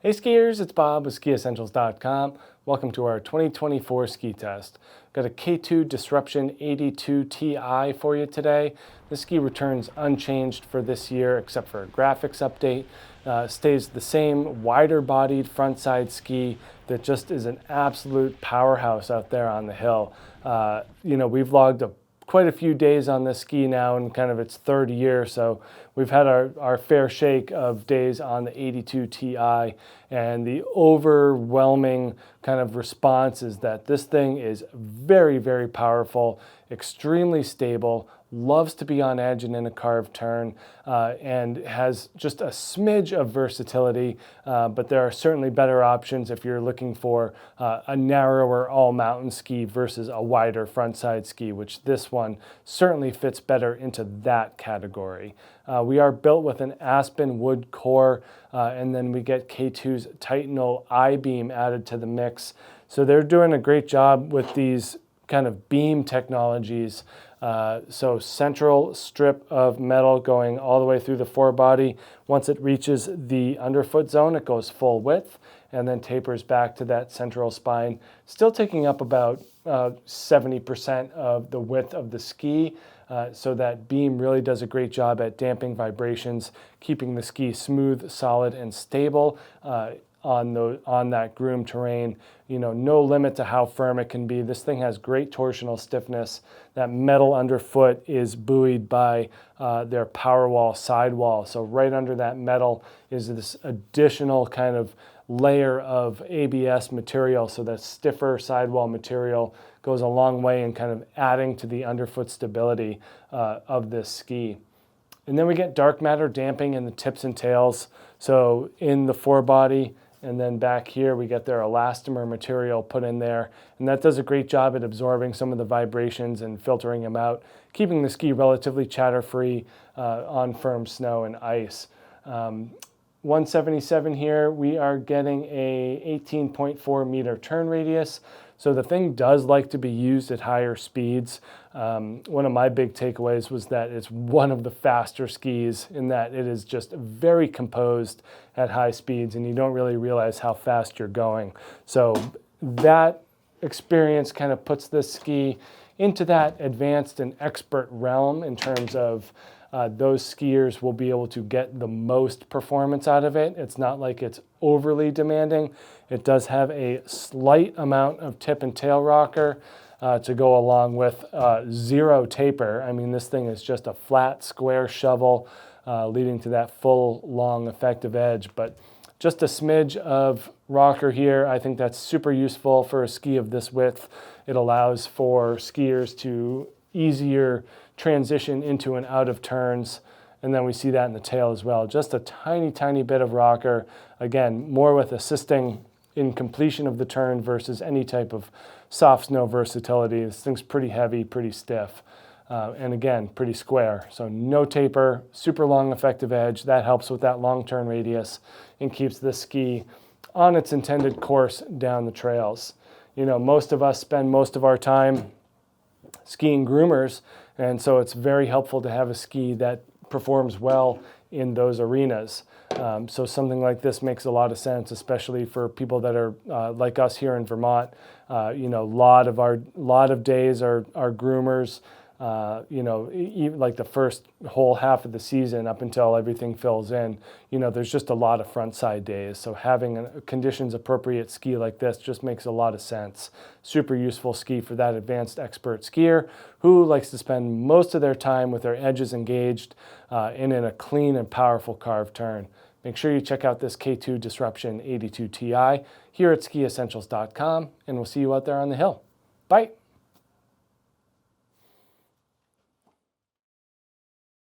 Hey skiers, it's Bob with SkiEssentials.com. Welcome to our 2024 ski test. Got a K2 Disruption 82 Ti for you today. This ski returns unchanged for this year except for a graphics update. Stays the same wider bodied front side ski that just is an absolute powerhouse out there on the hill. We've logged quite a few days on this ski now in kind of its third year, so we've had our fair shake of days on the 82 Ti, and the overwhelming kind of response is that this thing is very, very powerful, extremely stable, loves to be on edge and in a carved turn, and has just a smidge of versatility, but there are certainly better options if you're looking for a narrower all-mountain ski versus a wider frontside ski, which this one certainly fits better into that category. We are built with an Aspen wood core, and then we get K2's Titanal I-beam added to the mix. So they're doing a great job with these kind of beam technologies. So central strip of metal going all the way through the forebody. Once it reaches the underfoot zone, it goes full width and then tapers back to that central spine, still taking up about 70% of the width of the ski. So that beam really does a great job at damping vibrations, keeping the ski smooth, solid, and stable on that groomed terrain. No limit to how firm it can be. This thing has great torsional stiffness. That metal underfoot is buoyed by their Powerwall sidewall. So right under that metal is this additional kind of layer of ABS material. So that stiffer sidewall material goes a long way in kind of adding to the underfoot stability of this ski. And then we get dark matter damping in the tips and tails. So in the forebody, and then back here we get their elastomer material put in there, and that does a great job at absorbing some of the vibrations and filtering them out, keeping the ski relatively chatter-free on firm snow and ice. 177 here, we are getting a 18.4 meter turn radius. So the thing does like to be used at higher speeds. One of my big takeaways was that it's one of the faster skis in that it is just very composed at high speeds and you don't really realize how fast you're going. So that experience kind of puts this ski into that advanced and expert realm in terms of those skiers will be able to get the most performance out of it. It's not like it's overly demanding. It does have a slight amount of tip and tail rocker to go along with zero taper. I mean, this thing is just a flat square shovel leading to that full long effective edge, but just a smidge of rocker here. I think that's super useful for a ski of this width. It allows for skiers to easier transition into and out of turns, and then we see that in the tail as well. Just a tiny, tiny bit of rocker. Again, more with assisting in completion of the turn versus any type of soft snow versatility. This thing's pretty heavy, pretty stiff, and again, pretty square. So no taper, super long effective edge. That helps with that long turn radius and keeps this ski on its intended course down the trails. Most of us spend most of our time skiing groomers, and so it's very helpful to have a ski that performs well in those arenas. So something like this makes a lot of sense, especially for people that are like us here in Vermont. Lot of days are groomers. Like the first whole half of the season up until everything fills in, there's just a lot of front side days. So having a conditions appropriate ski like this just makes a lot of sense. Super useful ski for that advanced expert skier who likes to spend most of their time with their edges engaged and in a clean and powerful carved turn. Make sure you check out this K2 Disruption 82 Ti here at SkiEssentials.com, and we'll see you out there on the hill. Bye.